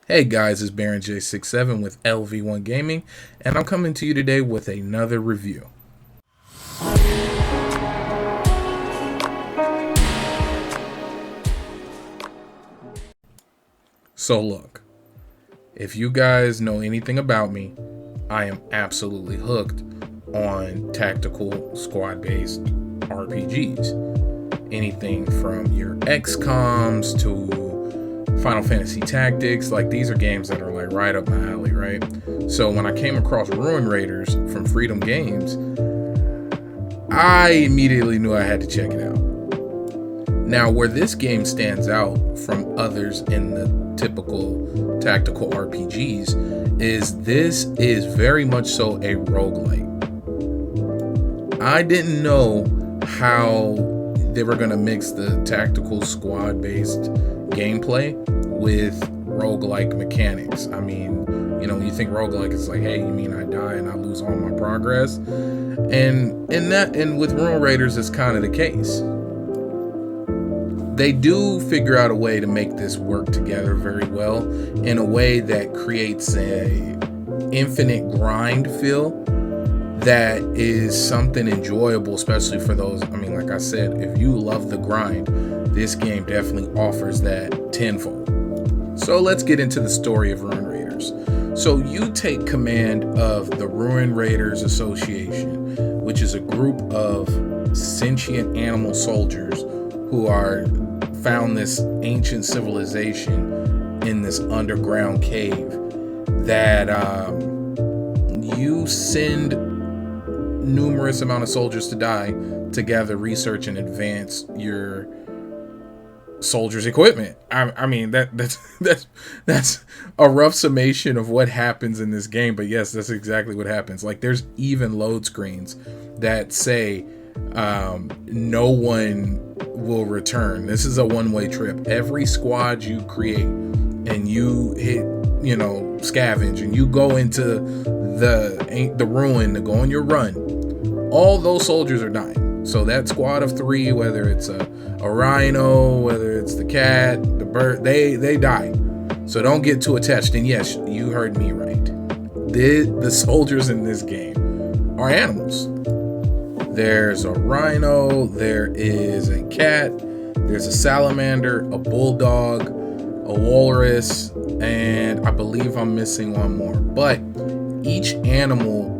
Hey guys, it's Baron J67 with LV1 Gaming, and I'm coming to you today with another review. So look, if you guys know anything about me, I am absolutely hooked on tactical squad-based RPGs. Anything from your XCOMs to Final Fantasy Tactics, like these are games that are like right up my alley, right? So when I came across Ruin Raiders from Freedom Games, I immediately knew I had to check it out. Now, where this game stands out from others in the typical tactical RPGs is this is very much so a roguelike. I didn't know how they were going to mix the tactical squad based gameplay with roguelike mechanics. I mean, when you think roguelike, it's like, hey, you mean I die and I lose all my progress? And with Ruin Raiders, it's kind of the case. They do figure out a way to make this work together very well in a way that creates a infinite grind feel that is something enjoyable, especially for those. I mean, like I said, if you love the grind, this game definitely offers that tenfold. So let's get into the story of Ruin Raiders. So you take command of the Ruin Raiders Association, which is a group of sentient animal soldiers who are found this ancient civilization in this underground cave that you send numerous amount of soldiers to die to gather research and advance your soldiers' equipment. I mean that's a rough summation of what happens in this game, but yes, that's exactly what happens. Like there's even load screens that say no one will return. This is a one-way trip. Every squad you create and you hit, scavenge, and you go into the ruin to go on your run, all those soldiers are dying. So that squad of 3, whether it's a rhino, whether it's the cat, the bird, they die. So don't get too attached. And yes, you heard me right. The soldiers in this game are animals. There's a rhino, there is a cat, there's a salamander, a bulldog, a walrus, and I believe I'm missing one more. But each animal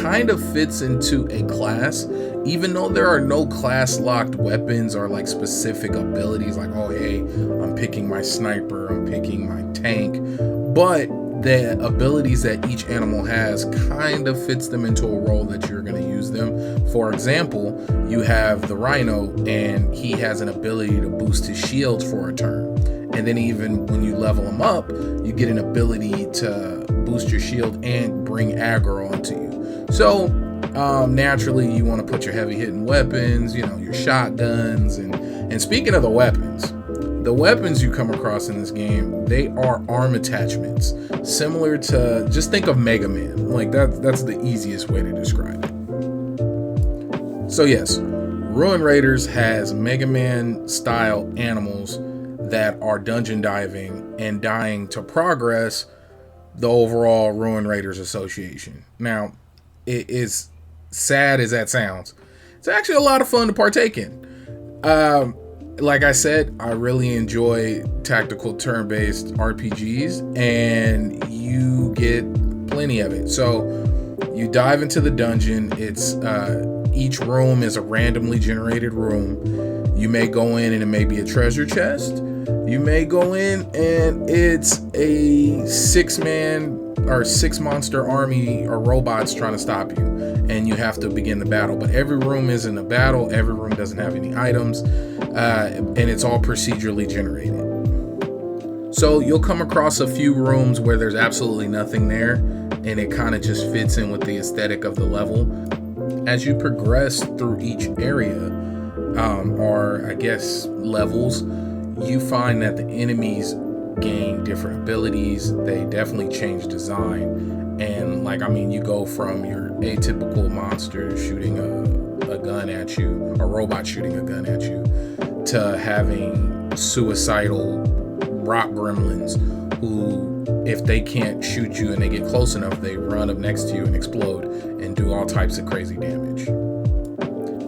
kind of fits into a class, even though there are no class locked weapons or like specific abilities like, oh hey, I'm picking my sniper, I'm picking my tank. But the abilities that each animal has kind of fits them into a role that you're going to use them. For example, you have the rhino and he has an ability to boost his shield for a turn. And then even when you level him up, you get an ability to boost your shield and bring aggro onto you. So naturally you want to put your heavy hitting weapons, your shotguns. And speaking of the weapons you come across in this game, they are arm attachments, similar to, just think of Mega Man. Like that's the easiest way to describe it. So yes, Ruin Raiders has Mega Man style animals that are dungeon diving and dying to progress the overall Ruin Raiders Association. Now, it is sad as that sounds, it's actually a lot of fun to partake in. Like I said, I really enjoy tactical turn-based RPGs, and you get plenty of it. So you dive into the dungeon. It's each room is a randomly generated room. You may go in and it may be a treasure chest. You may go in and it's a 6-man or 6-monster army or robots trying to stop you, and you have to begin the battle. But every room isn't a battle. Every room doesn't have any items, and it's all procedurally generated. So you'll come across a few rooms where there's absolutely nothing there, and it kind of just fits in with the aesthetic of the level. As you progress through each area, or I guess levels, you find that the enemies gain different abilities. They definitely change design, and you go from your atypical monster shooting a gun at you, a robot shooting a gun at you, to having suicidal rock gremlins who, if they can't shoot you and they get close enough, they run up next to you and explode and do all types of crazy damage.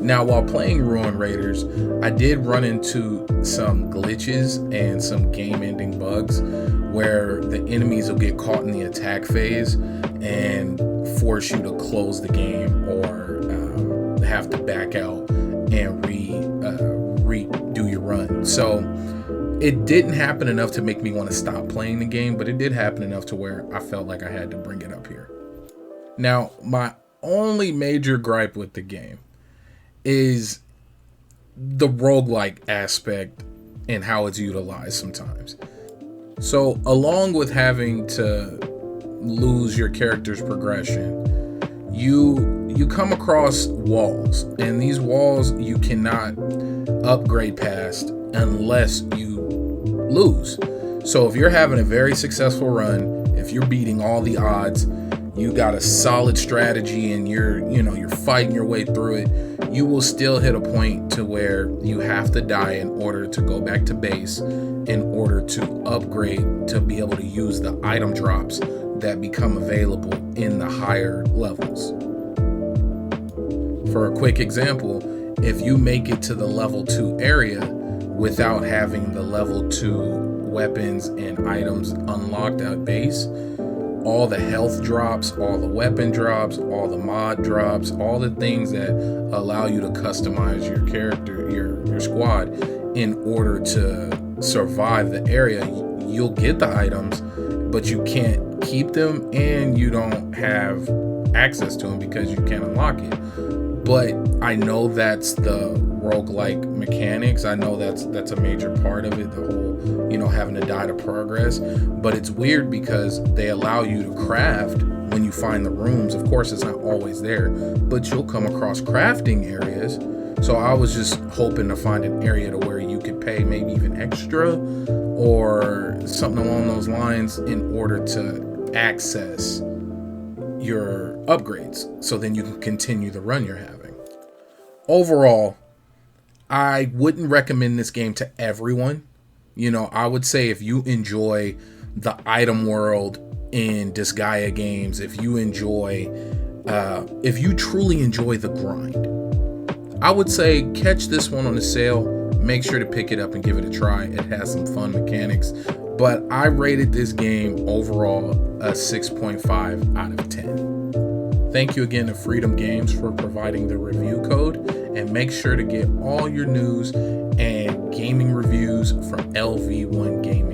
Now, while playing Ruin Raiders, I did run into some glitches and some game-ending bugs where the enemies will get caught in the attack phase and force you to close the game or have to back out and redo your run. So it didn't happen enough to make me want to stop playing the game, but it did happen enough to where I felt like I had to bring it up here. Now, my only major gripe with the game is the roguelike aspect and how it's utilized sometimes. So along with having to lose your character's progression, you come across walls, and these walls you cannot upgrade past unless you lose. So if you're having a very successful run, if you're beating all the odds, you got a solid strategy and you're fighting your way through it, you will still hit a point to where you have to die in order to go back to base, in order to upgrade to be able to use the item drops that become available in the higher levels. For a quick example, if you make it to the level 2 area without having the level 2 weapons and items unlocked at base, all the health drops, all the weapon drops, all the mod drops, all the things that allow you to customize your character, your squad, in order to survive the area, you'll get the items, but you can't keep them and you don't have access to them because you can't unlock it. But I know that's the roguelike mechanics. I know that's a major part of it, the whole, having to die to progress. But it's weird because they allow you to craft when you find the rooms. Of course, it's not always there, but you'll come across crafting areas. So I was just hoping to find an area to where you could pay maybe even extra or something along those lines in order to access your upgrades, so then you can continue the run you're having. Overall, I wouldn't recommend this game to everyone. I would say if you enjoy the item world in Disgaea games, if you truly enjoy the grind, I would say catch this one on a sale. Make sure to pick it up and give it a try. It has some fun mechanics, but I rated this game overall a 6.5 out of 10. Thank you again to Freedom Games for providing the review code, and make sure to get all your news and gaming reviews from LV1 Gaming